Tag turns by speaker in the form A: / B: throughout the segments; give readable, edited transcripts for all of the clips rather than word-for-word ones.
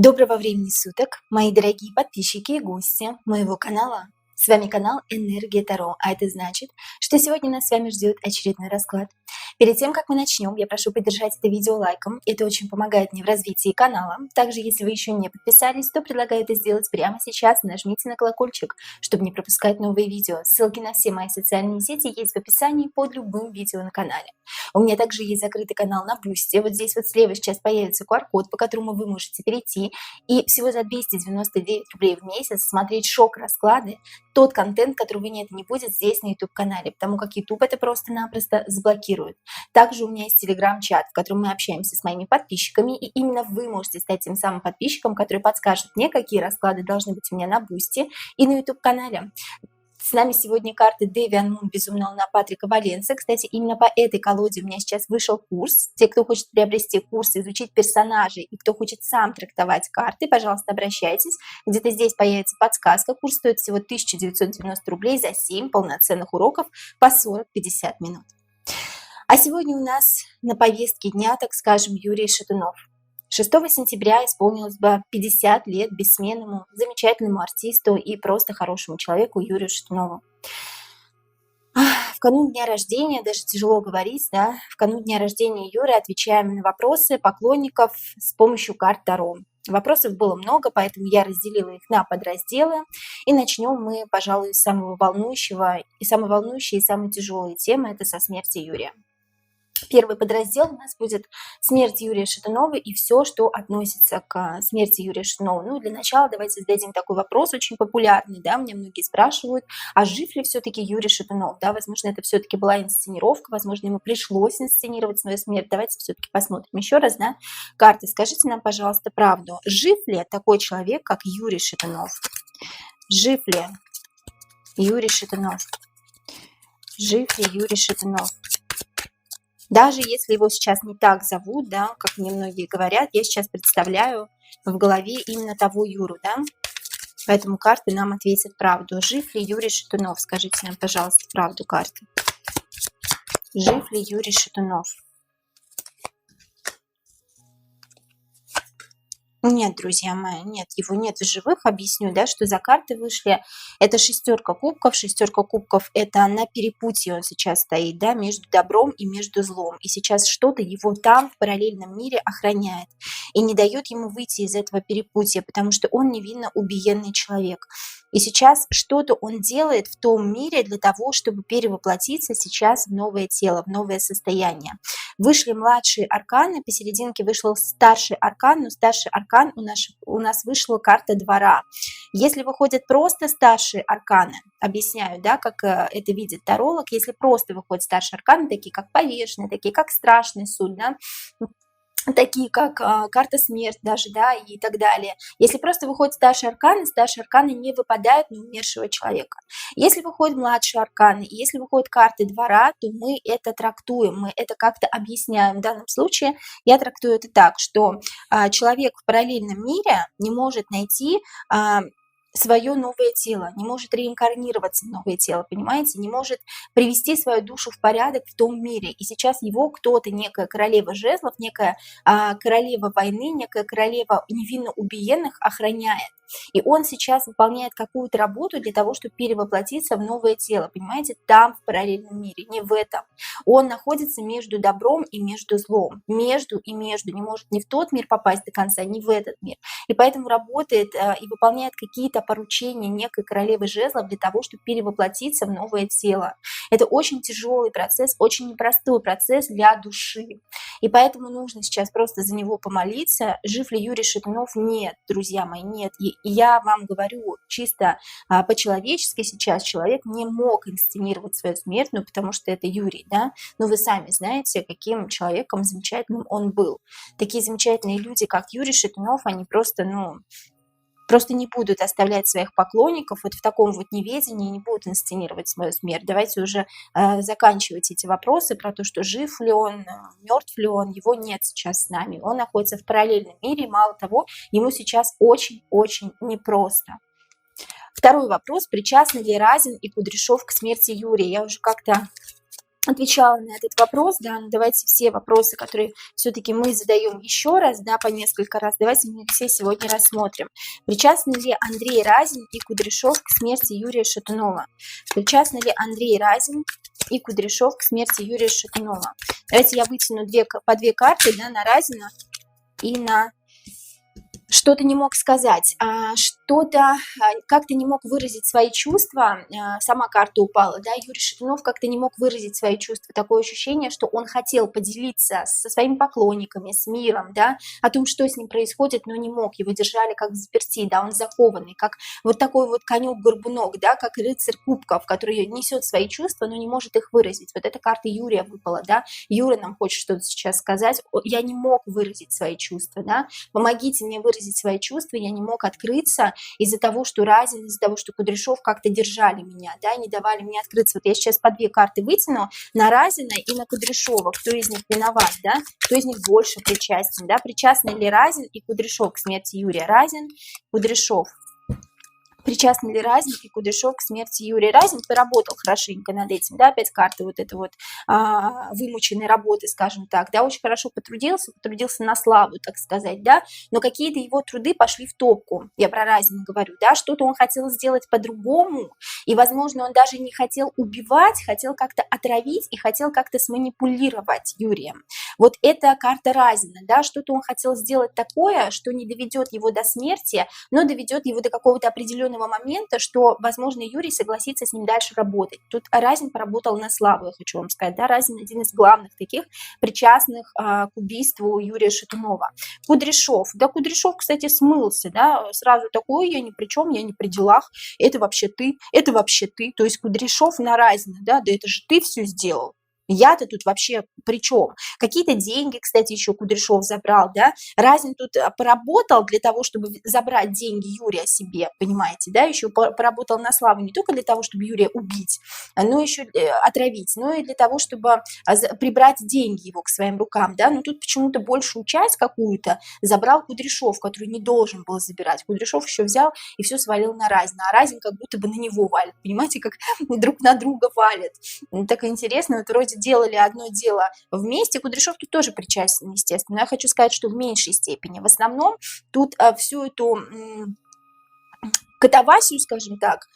A: Доброго времени суток, мои дорогие подписчики и гости моего канала. С вами канал Энергия Таро, а это значит, что сегодня нас с вами ждет очередной расклад. Перед тем, как мы начнем, я прошу поддержать это видео лайком, это очень помогает мне в развитии канала. Также, если вы еще не подписались, то предлагаю это сделать прямо сейчас, нажмите на колокольчик, чтобы не пропускать новые видео. Ссылки на все мои социальные сети есть в описании под любым видео на канале. У меня также есть закрытый канал на Бусти, вот здесь вот слева сейчас появится QR-код, по которому вы можете перейти и всего за 299 рублей в месяц смотреть шок-расклады, тот контент, которого нет и не будет здесь на YouTube-канале, потому как YouTube это просто-напросто заблокирует. Также у меня есть телеграм-чат, в котором мы общаемся с моими подписчиками, и именно вы можете стать тем самым подписчиком, который подскажет мне, какие расклады должны быть у меня на Бусти и на YouTube-канале. С нами сегодня карты Девиан Мун, Безумная Луна Патрика Валенса. Кстати, именно по этой колоде у меня сейчас вышел курс. Те, кто хочет приобрести курс, изучить персонажей и кто хочет сам трактовать карты, пожалуйста, обращайтесь. Где-то здесь появится подсказка. Курс стоит всего 1990 рублей за 7 полноценных уроков по 40-50 минут. А сегодня у нас на повестке дня, так скажем, Юрий Шатунов. 6 сентября исполнилось бы 50 лет бессменному, замечательному артисту и просто хорошему человеку Юрию Шатунову. В канун дня рождения, даже тяжело говорить, да, в канун дня рождения Юры отвечаем на вопросы поклонников с помощью карт Таро. Вопросов было много, поэтому я разделила их на подразделы. И начнем мы, пожалуй, с самого волнующего, и самой волнующей, и самой тяжелой темы – это со смерти Юрия. Первый подраздел у нас будет смерть Юрия Шатунова и все, что относится к смерти Юрия Шатунова. Ну, для начала давайте зададим такой вопрос, очень популярный, да, мне многие спрашивают, а жив ли все-таки Юрий Шатунов, да, возможно, это все-таки была инсценировка, возможно, ему пришлось инсценировать свою смерть. Давайте все-таки посмотрим еще раз, да. Карты, скажите нам, пожалуйста, правду, жив ли такой человек, как Юрий Шатунов? Жив ли Юрий Шатунов? Жив ли Юрий Шатунов? Даже если его сейчас не так зовут, да, как мне многие говорят, я сейчас представляю в голове именно того Юру, да. Поэтому карты нам ответят правду. Жив ли Юрий Шатунов? Скажите нам, пожалуйста, правду, карты. Жив ли Юрий Шатунов? Нет, друзья мои, нет, его нет в живых. Объясню, да, что за карты вышли. Это шестерка кубков. Шестерка кубков – это на перепутье он сейчас стоит, да, между добром и между злом. И сейчас что-то его там в параллельном мире охраняет и не дает ему выйти из этого перепутья, потому что он невинно убиенный человек. И сейчас что-то он делает в том мире для того, чтобы перевоплотиться сейчас в новое тело, в новое состояние. Вышли младшие арканы, посерединке вышел старший аркан, но старший аркан у нас вышла карта двора. Если выходят просто старшие арканы, объясняю, да, как это видит таролог, если просто выходят старшие арканы, такие как повешенный, такие как страшный суд, да, такие как карта смерть даже, да, и так далее. Если просто выходят старшие арканы не выпадают на умершего человека. Если выходят младшие арканы, и если выходят карты двора, то мы это трактуем, мы это как-то объясняем. В данном случае я трактую это так, что человек в параллельном мире не может найти свое новое тело, не может реинкарнироваться в новое тело, понимаете, не может привести свою душу в порядок в том мире. И сейчас его кто-то, некая королева жезлов, некая королева войны, некая королева невинно убиенных охраняет. И он сейчас выполняет какую-то работу для того, чтобы перевоплотиться в новое тело, понимаете, там, в параллельном мире, не в этом. Он находится между добром и между злом, между и между, не может ни в тот мир попасть до конца, ни в этот мир. И поэтому работает и выполняет какие-то поручения некой королевы жезлов для того, чтобы перевоплотиться в новое тело. Это очень тяжелый процесс, очень непростой процесс для души. И поэтому нужно сейчас просто за него помолиться. Жив ли Юрий Шатунов? Нет, друзья мои, нет. И я вам говорю чисто по-человечески сейчас, человек не мог инсценировать свою смерть, ну, потому что это Юрий, да. Но вы сами знаете, каким человеком замечательным он был. Такие замечательные люди, как Юрий Шатунов, они просто, просто не будут оставлять своих поклонников вот в таком вот неведении, не будут инсценировать свою смерть. Давайте уже заканчивать эти вопросы про то, что жив ли он, мертв ли он. Его нет сейчас с нами. Он находится в параллельном мире. Мало того, ему сейчас очень-очень непросто. Второй вопрос. Причастны ли Разин и Кудряшов к смерти Юрия? Я уже как-то отвечала на этот вопрос, да, но давайте все вопросы, которые все-таки мы задаем еще раз, да, по несколько раз, давайте мы все сегодня рассмотрим. Причастны ли Андрей Разин и Кудряшов к смерти Юрия Шатунова? Причастны ли Андрей Разин и Кудряшов к смерти Юрия Шатунова? Давайте я вытяну по две карты, да, на Разина и на что-то не мог сказать, что-то как-то не мог выразить свои чувства, сама карта упала, да, Юрий Шатунов как-то не мог выразить свои чувства, такое ощущение, что он хотел поделиться со своими поклонниками, с миром, да, о том, что с ним происходит, но не мог, его держали как в заперти, да, он закованный, как вот такой вот конек-горбунок, да, как рыцарь кубков, который несет свои чувства, но не может их выразить. Вот эта карта Юрия выпала, да, Юра нам хочет что-то сейчас сказать, я не мог выразить свои чувства, да, помогите мне выразить свои чувства, я не мог открыться из-за того, что Разин, из-за того, что Кудряшов как-то держали меня, да, не давали мне открыться. Вот я сейчас по две карты вытяну на Разина и на Кудряшова, кто из них виноват, да, кто из них больше причастен, да, причастны ли Разин и Кудряшов к смерти Юрия? Разин, Кудряшов. Причастны ли Разин и Кудряшов к смерти Юрия? Разин поработал хорошенько над этим, да, опять карты вот это вот вымученной работы, скажем так, да, очень хорошо потрудился на славу, так сказать, да, но какие-то его труды пошли в топку, я про Разина говорю, да, что-то он хотел сделать по-другому, и, возможно, он даже не хотел убивать, хотел как-то отравить и хотел как-то сманипулировать Юрием. Вот это карта Разина, да, что-то он хотел сделать такое, что не доведет его до смерти, но доведет его до какого-то определенного момента, что, возможно, Юрий согласится с ним дальше работать. Тут Разин поработал на славу, я хочу вам сказать, да, Разин один из главных таких причастных к убийству Юрия Шатунова. Кудряшов, да, Кудряшов, кстати, смылся, да, сразу такой, я ни при чем, я не при делах, это вообще ты, то есть Кудряшов на Разина, да, это же ты все сделал. Я-то тут вообще при чем? Какие-то деньги, кстати, еще Кудряшов забрал, да? Разин тут поработал для того, чтобы забрать деньги Юрия себе, понимаете, да? Еще поработал на славу не только для того, чтобы Юрия убить, но еще отравить, но и для того, чтобы прибрать деньги его к своим рукам, да? Но тут почему-то большую часть какую-то забрал Кудряшов, который не должен был забирать. Кудряшов еще взял и все свалил на Разина, а Разин как будто бы на него валит, понимаете, как друг на друга валит. Так интересно, вот вроде делали одно дело вместе, Кудряшов тут тоже причастен, естественно, но я хочу сказать, что в меньшей степени. В основном тут всю эту катавасию, скажем так,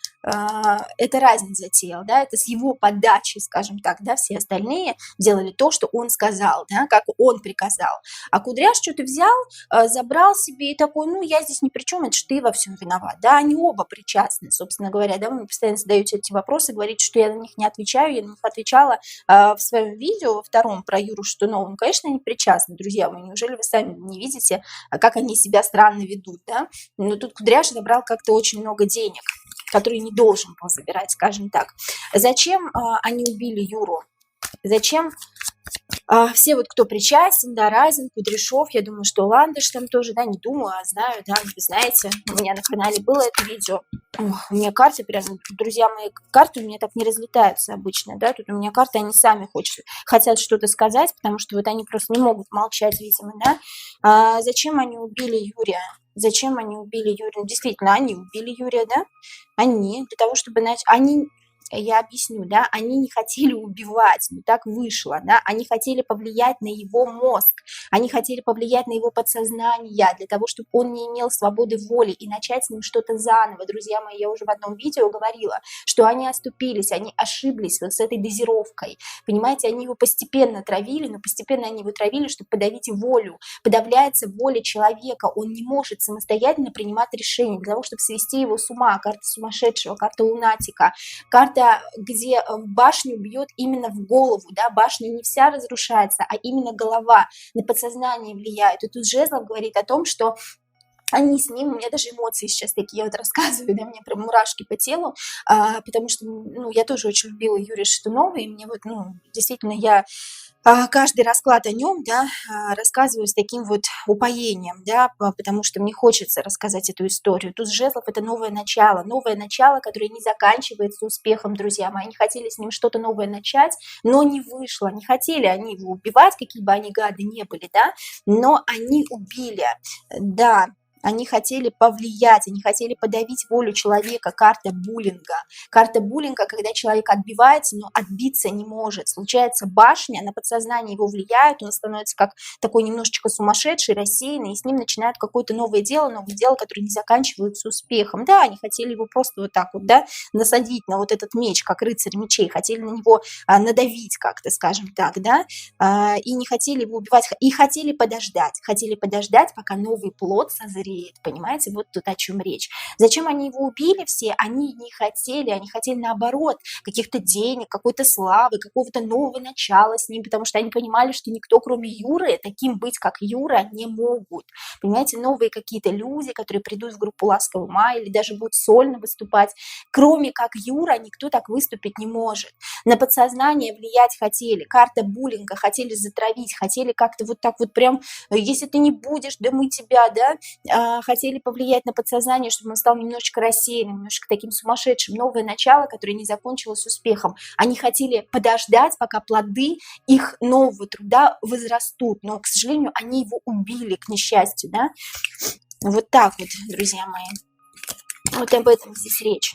A: это Разин затеял, да, это с его подачи, скажем так, да, все остальные делали то, что он сказал, да, как он приказал. А Кудряш что-то взял, забрал себе и такой, ну, я здесь ни при чем, это ж ты во всем виноват, да, они оба причастны, собственно говоря, да, вы мне постоянно задаете эти вопросы, говорите, что я на них не отвечаю, я на них отвечала в своем видео, во втором про Юру Шатунова, ну, конечно, они причастны, друзья мои, неужели вы сами не видите, как они себя странно ведут, да, но тут Кудряш забрал как-то очень много денег, который не должен был забирать, скажем так. Зачем они убили Юру? Зачем все вот, кто причастен, да, Разин, Кудряшов, я думаю, что Ландыш там тоже, да, не думаю, а знаю, да, вы знаете, у меня на канале было это видео. Ох, у меня карты прям, друзья мои, карты у меня так не разлетаются обычно, да, тут у меня карты, они сами хотят что-то сказать, потому что вот они просто не могут молчать, видимо, да. Зачем они убили Юрия? Зачем они убили Юрия? Ну, действительно, они убили Юрия, да? Они, для того, чтобы... Я объясню, да, они не хотели убивать, но так вышло, да, они хотели повлиять на его мозг, они хотели повлиять на его подсознание, для того, чтобы он не имел свободы воли и начать с ним что-то заново. Друзья мои, я уже в одном видео говорила, что они оступились, они ошиблись вот с этой дозировкой, понимаете, они его постепенно травили, но постепенно они его травили, чтобы подавить волю, подавляется воля человека, он не может самостоятельно принимать решения, для того, чтобы свести его с ума, карта сумасшедшего, карта лунатика, карта, где башню бьет именно в голову, да, башня не вся разрушается, а именно голова на подсознание влияет. И тут Жезлов говорит о том, что они с ним, у меня даже эмоции сейчас такие, вот рассказываю, да, мне прям мурашки по телу, потому что, ну, я тоже очень любила Юрия Шатунова, и мне вот, ну, действительно, я каждый расклад о нем, да, рассказываю с таким вот упоением, да, потому что мне хочется рассказать эту историю. Туз жезлов – это новое начало, которое не заканчивается успехом, друзья мои. Они хотели с ним что-то новое начать, но не вышло. Не хотели они его убивать, какие бы они гады не были, да, но они убили, да. Они хотели повлиять, они хотели подавить волю человека. Карта буллинга. Карта буллинга, когда человек отбивается, но отбиться не может. Случается башня, на подсознание его влияет, он становится как такой немножечко сумасшедший, рассеянный, и с ним начинают какое-то новое дело, которое не заканчивается успехом. Да, они хотели его просто вот так вот, да, насадить на вот этот меч, как рыцарь мечей, хотели на него надавить как-то, скажем так, да, и не хотели его убивать, и хотели подождать, пока новый плод созреет, понимаете, вот тут о чем речь. Зачем они его убили все? Они хотели наоборот каких-то денег, какой-то славы, какого-то нового начала с ним, потому что они понимали, что никто, кроме Юры, таким быть, как Юра, не могут. Понимаете, новые какие-то люди, которые придут в группу «Ласковый май» или даже будут сольно выступать, кроме как Юра, никто так выступить не может. На подсознание влиять хотели, карта буллинга, хотели затравить, хотели как-то вот так вот прям, если ты не будешь, да мы тебя, да, хотели повлиять на подсознание, чтобы он стал немножечко рассеянным, немножечко таким сумасшедшим. Новое начало, которое не закончилось успехом. Они хотели подождать, пока плоды их нового труда возрастут, но, к сожалению, они его убили, к несчастью, да. Вот так вот, друзья мои. Вот об этом здесь речь.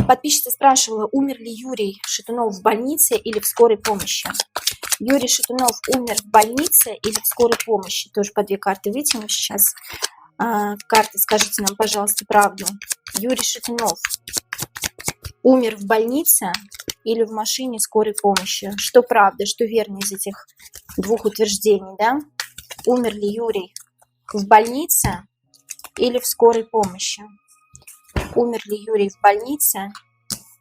A: Подписчица спрашивала, умер ли Юрий Шатунов в больнице или в скорой помощи. Юрий Шатунов умер в больнице или в скорой помощи. Тоже по 2 карты вытяну сейчас. Карты, скажите нам, пожалуйста, правду. Юрий Шатунов умер в больнице или в машине скорой помощи? Что правда, что верно из этих 2 утверждений, да? Умер ли Юрий в больнице или в скорой помощи? Умер ли Юрий в больнице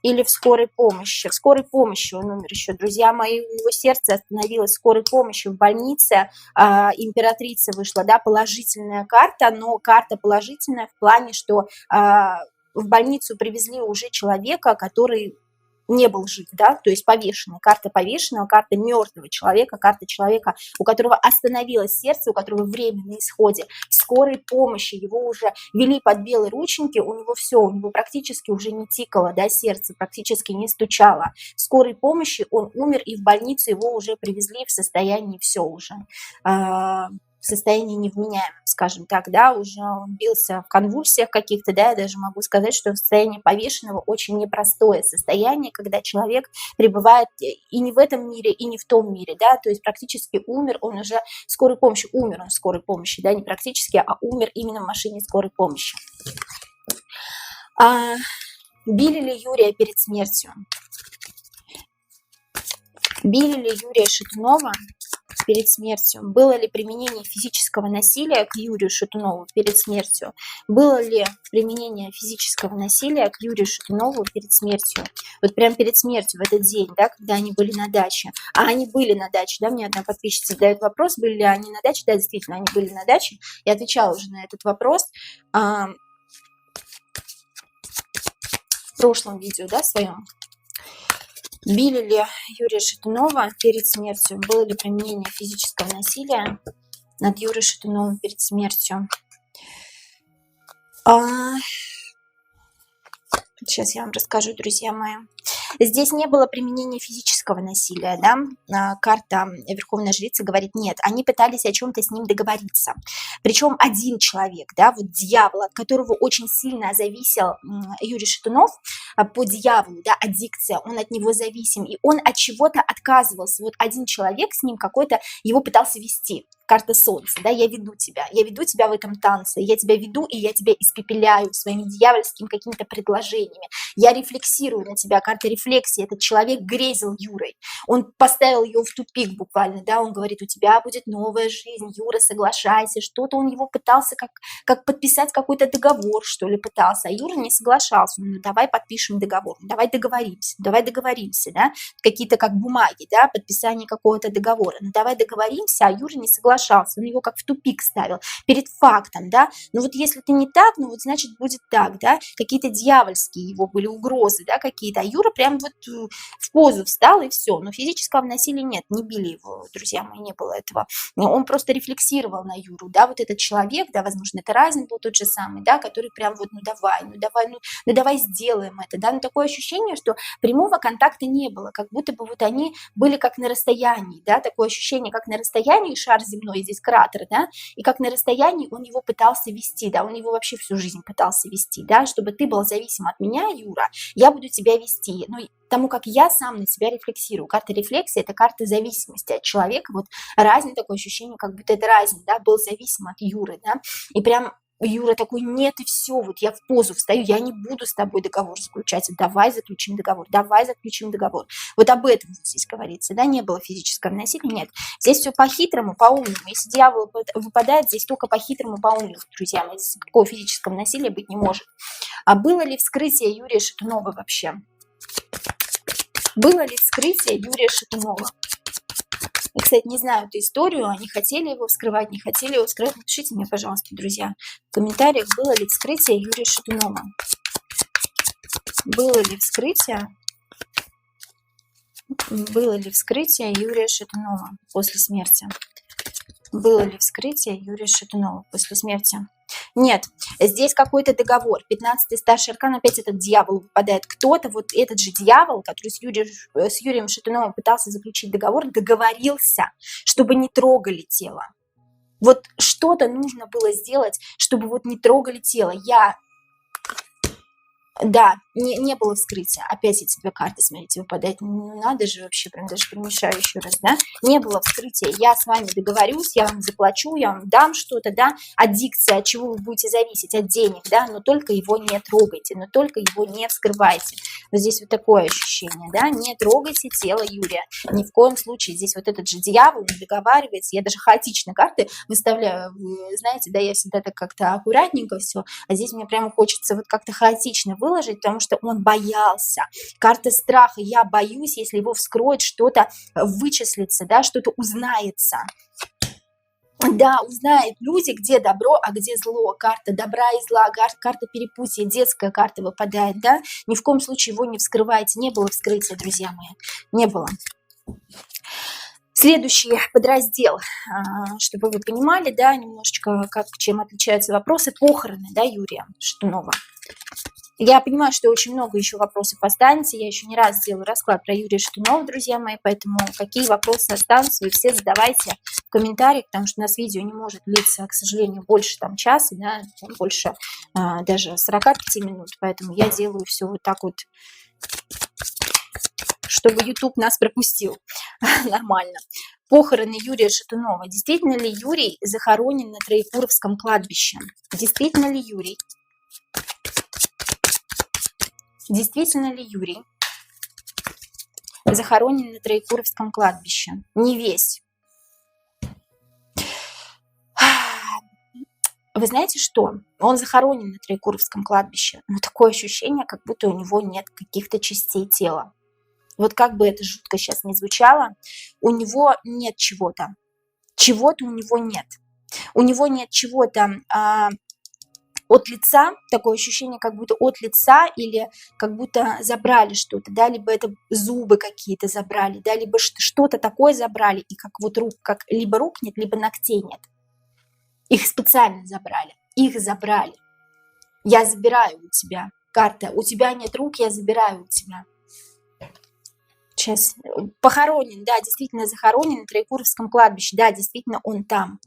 A: или в скорой помощи? В скорой помощи он умер еще, друзья мои, у него сердце остановилось в скорой помощи, в больнице. Императрица вышла, да, положительная карта, но карта положительная в плане, что в больницу привезли уже человека, который не был жив, да, то есть повешенный, карта повешенного, карта мертвого человека, карта человека, у которого остановилось сердце, у которого время на исходе. В скорой помощи его уже вели под белые рученьки, у него все, у него практически уже не тикало, да, сердце практически не стучало. В скорой помощи он умер, и в больницу его уже привезли в состоянии все уже, в состоянии невменяемом, скажем так, да, уже он бился в конвульсиях каких-то, да, я даже могу сказать, что состояние повешенного очень непростое состояние, когда человек пребывает и не в этом мире, и не в том мире, да, то есть практически умер он уже в скорой помощи, умер он в скорой помощи, да, не практически, а умер именно в машине скорой помощи. Били ли Юрия перед смертью? Били ли Юрия Шатунова перед смертью? Было ли применение физического насилия к Юрию Шатунову перед смертью? Было ли применение физического насилия к Юрию Шатунову перед смертью? Вот прям перед смертью, в этот день, да, когда они были на даче. А они были на даче, да, мне одна подписчица задает вопрос, были ли они на даче? Да, действительно, они были на даче. Я отвечала уже на этот вопрос в прошлом видео, да, своем. Били ли Юрия Шатунова перед смертью? Было ли применение физического насилия над Юрием Шатуновым перед смертью? Сейчас я вам расскажу, друзья мои. Здесь не было применения физического насилия, да, карта Верховной Жрицы говорит нет, они пытались о чем-то с ним договориться, причем один человек, да, вот дьявол, от которого очень сильно зависел Юрий Шатунов, по дьяволу, да, аддикция, он от него зависим, и он от чего-то отказывался, вот один человек с ним какой-то, его пытался вести. Карта Солнца, да, я веду тебя в этом танце, я тебя веду, и я тебя испепеляю своими дьявольскими какими-то предложениями, я рефлексирую на тебя, карта рефлексии, этот человек грезил Юрой, он поставил ее в тупик буквально, да, он говорит, у тебя будет новая жизнь, Юра, соглашайся, что-то он его пытался как подписать какой-то договор, что ли, пытался, а Юра не соглашался, ну, давай подпишем договор, давай договоримся, да, какие-то как бумаги, да, подписание какого-то договора, ну, давай договоримся, а Юра не соглашался, он его как в тупик ставил, перед фактом, да, ну вот если ты не так, ну вот значит будет так, да, какие-то дьявольские его были угрозы, да, какие-то, а Юра прям вот в позу встал и все, но физического насилия нет, не били его, друзья мои, не было этого, он просто рефлексировал на Юру, да, вот этот человек, да, возможно, это Райзен был тот же самый, да, который прям вот, ну давай сделаем это, да, но такое ощущение, что прямого контакта не было, как будто бы вот они были как на расстоянии, да, такое ощущение, как на расстоянии шар земной, земной, здесь кратер, да, и как на расстоянии он его пытался вести, да, он его вообще всю жизнь пытался вести, да, чтобы ты был зависим от меня, Юра, я буду тебя вести, ну, тому как я сам на себя рефлексирую. Карта рефлексии – это карта зависимости от человека, вот разное такое ощущение, как будто это разный, да, был зависим от Юры, да, и прям Юра такой: нет, и все, вот я в позу встаю, я не буду с тобой договор заключать, давай заключим договор, давай заключим договор. Вот об этом здесь говорится, да, не было физического насилия, нет. Здесь все по-хитрому, по-умному. Если дьявол выпадает, здесь только по-хитрому, по-умному, друзья мои, здесь никакого физического насилия быть не может. А было ли вскрытие Юрия Шатунова вообще? Было ли вскрытие Юрия Шатунова? И, кстати, не знаю эту историю, они хотели его вскрывать, не хотели его вскрывать. Напишите мне, пожалуйста, друзья, в комментариях, было ли вскрытие Юрия Шатунова. Было ли вскрытие Юрия Шатунова после смерти? Было ли вскрытие Юрия Шатунова после смерти? Нет, здесь какой-то договор. 15-й старший аркан, опять этот дьявол выпадает. Кто-то, вот этот же дьявол, который с Юрием Шатуновым пытался заключить договор, договорился, чтобы не трогали тело. Вот что-то нужно было сделать, чтобы вот не трогали тело. Да, не было вскрытия. Опять эти две карты, смотрите, выпадают. Ну, надо же вообще, прям даже перемешаю еще раз, да. Не было вскрытия. Я с вами договорюсь, я вам заплачу, я вам дам что-то, да. Аддикция, от чего вы будете зависеть? От денег, да. Но только его не трогайте, но только его не вскрывайте. Вот здесь вот такое ощущение, да. Не трогайте тело Юрия. Ни в коем случае. Здесь вот этот же дьявол не договаривается. Я даже хаотично карты выставляю. Вы знаете, да, я всегда так как-то аккуратненько все. А здесь мне прямо хочется вот как-то хаотично выложить, потому что он боялся. Карта страха. Я боюсь, если его вскроет, что-то вычислится, да, что-то узнается. Да, узнают люди, где добро, а где зло. Карта добра и зла, карта перепутья, детская карта выпадает, да. Ни в коем случае его не вскрывайте. Не было вскрытия, друзья мои. Не было. Следующий подраздел, чтобы вы понимали, да, немножечко, чем отличаются вопросы. Похороны, да, Юрия Шатунова. Я понимаю, что очень много еще вопросов останется. Я еще не раз сделаю расклад про Юрия Шатунова, друзья мои, поэтому какие вопросы останутся, вы все задавайте в комментариях, потому что у нас видео не может длиться, к сожалению, больше там часа, да, больше даже 45 минут, поэтому я делаю все вот так вот, чтобы YouTube нас пропустил нормально. Похороны Юрия Шатунова. Действительно ли Юрий захоронен на Троекуровском кладбище? Действительно ли Юрий? Действительно ли Юрий захоронен на Троекуровском кладбище? Не весь. Вы знаете что? Он захоронен на Троекуровском кладбище, но такое ощущение, как будто у него нет каких-то частей тела. Вот как бы это жутко сейчас не звучало, у него нет чего-то. Чего-то у него нет. У него нет чего-то от лица, такое ощущение, как будто от лица, или как будто забрали что-то, да, либо это зубы какие-то забрали, да, либо что-то такое забрали, и как вот рук, как либо рук нет, либо ногтей нет. Их специально забрали, их забрали. Я забираю у тебя, карта, у тебя нет рук, я забираю у тебя. Сейчас, похоронен, да, действительно захоронен на Троекуровском кладбище, да, действительно он там.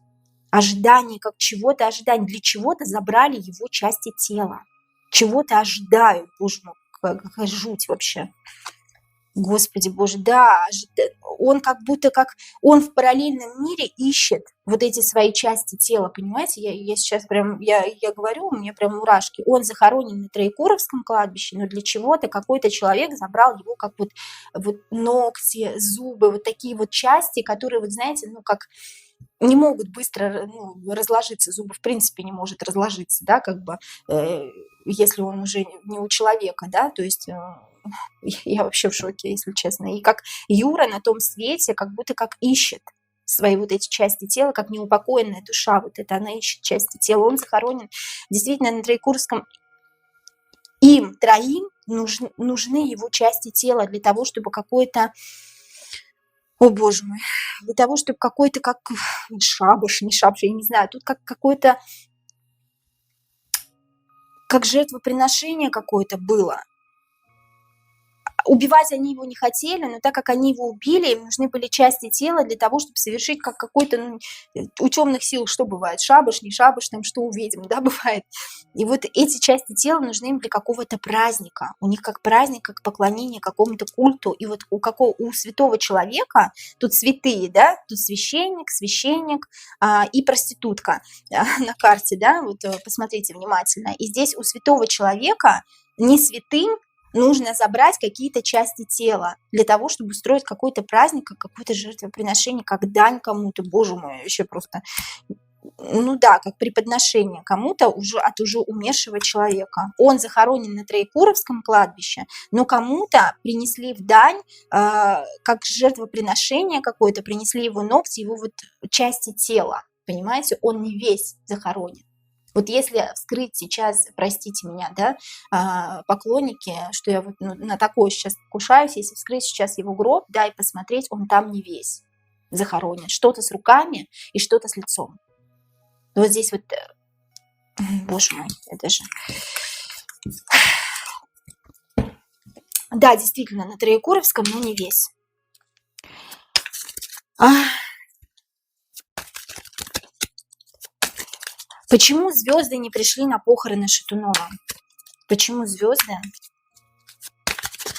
A: Ожидание, как чего-то ожидание. Для чего-то забрали его части тела. Чего-то ожидаю. Боже мой, какая жуть вообще. Господи боже, да. Он как будто как он в параллельном мире ищет вот эти свои части тела, понимаете? Я сейчас прям, я говорю, у меня прям мурашки. Он захоронен на Троекуровском кладбище, но для чего-то какой-то человек забрал его как вот ногти, зубы, вот такие вот части, которые, вот знаете, ну как не могут быстро разложиться, зубы в принципе не может разложиться, да, как бы, если он уже не у человека, да, то есть я вообще в шоке, если честно. И как Юра на том свете как будто как ищет свои вот эти части тела, как неупокоенная душа, вот это она ищет части тела, он захоронен действительно на Троекуровском. Им троим нужны его части тела для того, чтобы какой-то, о боже мой, для того, чтобы какой-то как шабаш, не шабаш, я не знаю, тут как какой-то, как жертвоприношение какое-то было. Убивать они его не хотели, но так как они его убили, им нужны были части тела для того, чтобы совершить как какой-то, у темных сил что бывает? Шабаш, не шабаш, там что у ведьм, да, бывает. И вот эти части тела нужны им для какого-то праздника. У них как праздник, как поклонение какому-то культу. И вот у святого человека, тут святые, да, тут священник и проститутка на карте, да, вот посмотрите внимательно. И здесь у святого человека не святынь, нужно забрать какие-то части тела для того, чтобы устроить какой-то праздник, какое-то жертвоприношение, как дань кому-то, боже мой, вообще просто, ну да, как преподношение кому-то от уже умершего человека. Он захоронен на Троекуровском кладбище, но кому-то принесли в дань, как жертвоприношение какое-то, принесли его ногти, его вот части тела, понимаете, он не весь захоронен. Вот если вскрыть сейчас, простите меня, да, поклонники, что я вот на такое сейчас покушаюсь, если вскрыть сейчас его гроб, да, и посмотреть, он там не весь захоронен. Что-то с руками и что-то с лицом. Вот здесь вот, боже мой, это же... Да, действительно, на Троекуровском, но не весь. Почему звезды не пришли на похороны Шатунова? Почему звезды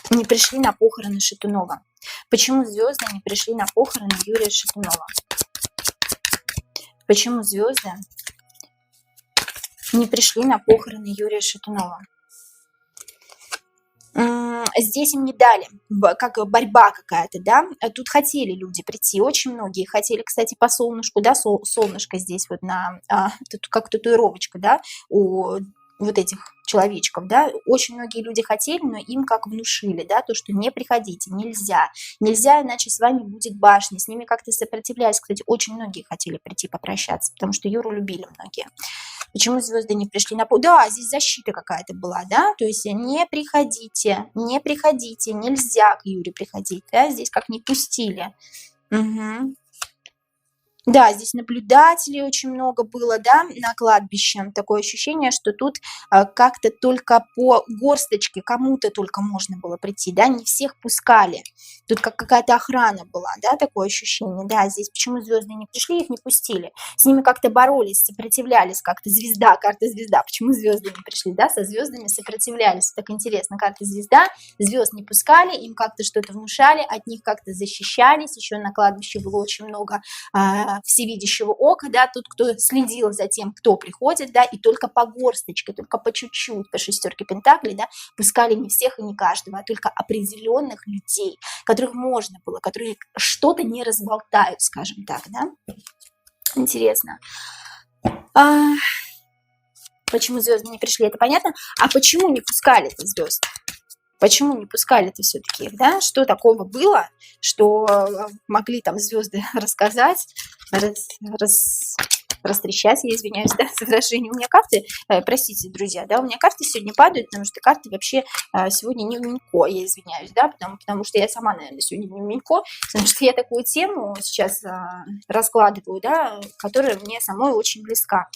A: не пришли на похороны Шатунова? Почему звезды не пришли на похороны Юрия Шатунова? Почему звезды не пришли на похороны Юрия Шатунова? Здесь им не дали, как борьба какая-то, да, тут хотели люди прийти, очень многие хотели, кстати, по солнышку, да, солнышко здесь вот тут как татуировочка, да, у вот этих человечков, да, очень многие люди хотели, но им как внушили, да, то, что не приходите, нельзя, иначе с вами будет башня, с ними как-то сопротивлялись, кстати, очень многие хотели прийти попрощаться, потому что Юру любили многие. Почему звезды не пришли на похороны? Да, здесь защита какая-то была, да, то есть не приходите, нельзя к Юре приходить, да, здесь как не пустили. Угу. Да, здесь наблюдателей очень много было, да, на кладбище. Такое ощущение, что тут как-то только по горсточке кому-то только можно было прийти, да, не всех пускали. Тут как какая-то охрана была, да, такое ощущение. Да, здесь почему звезды не пришли, их не пустили. С ними как-то боролись, сопротивлялись как-то. Карта звезда. Почему звезды не пришли, да, со звездами сопротивлялись. Так интересно, карта звезда, звезд не пускали, им как-то что-то внушали, от них как-то защищались. Еще на кладбище было очень много всевидящего ока, да, тут кто следил за тем, кто приходит, да, и только по горсточке, только по чуть-чуть, по шестерке пентаклей, да, пускали не всех и не каждого, а только определенных людей, которых можно было, которые что-то не разболтают, скажем так, да. Интересно. Почему звезды не пришли, это понятно. А почему не пускали-то звезд? Почему не пускали-то все-таки их, да? Что такого было, что могли там звезды рассказать, растрещать, я извиняюсь, да, за выражение. У меня карты, простите, друзья, да, у меня карты сегодня падают, потому что карты вообще сегодня не в Минько, я извиняюсь, да, потому что я сама, наверное, сегодня не в Минько, потому что я такую тему сейчас раскладываю, да, которая мне самой очень близка.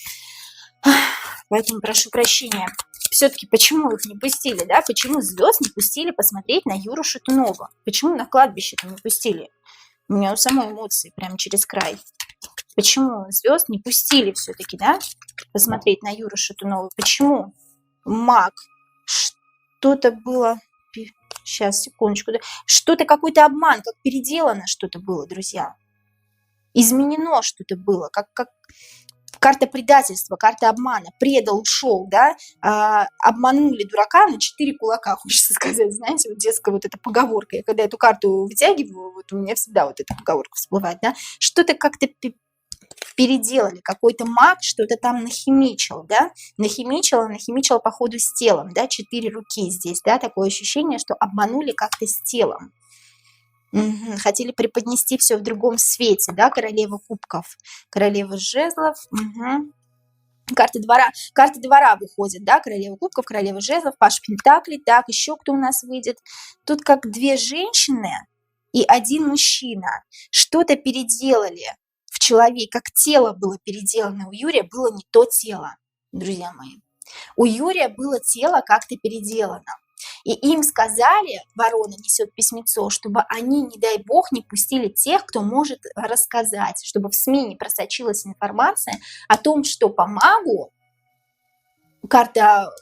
A: Поэтому прошу прощения. Все-таки почему их не пустили, да? Почему звезд не пустили посмотреть на Юру Шатунова? Почему на кладбище-то не пустили? У меня у самой эмоции прям через край. Почему звезд не пустили все-таки, да? Посмотреть на Юру Шатунова? Почему? Маг. Что-то было... Сейчас, секундочку. Да? Что-то, какой-то обман, как переделано что-то было, друзья. Изменено что-то было, как карта предательства, карта обмана. Предал, ушел, да, обманули дурака на 4 кулака, хочется сказать, знаете, вот детская вот эта поговорка. Я когда эту карту вытягиваю, вот у меня всегда вот эта поговорка всплывает, да, что-то как-то переделали, какой-то маг что-то там нахимичил, да, нахимичил по ходу с телом, да, 4 руки здесь, да, такое ощущение, что обманули как-то с телом. Хотели преподнести все в другом свете, да, королева кубков, королева жезлов, карта двора выходит, да, королева кубков, королева жезлов, паш пентаклей, так, еще кто у нас выйдет, тут как 2 женщины и 1 мужчина, что-то переделали в человеке, как тело было переделано, у Юрия было не то тело, друзья мои, у Юрия было тело как-то переделано. И им сказали, ворона несет письмецо, чтобы они, не дай бог, не пустили тех, кто может рассказать, чтобы в СМИ не просочилась информация о том, что по магу карта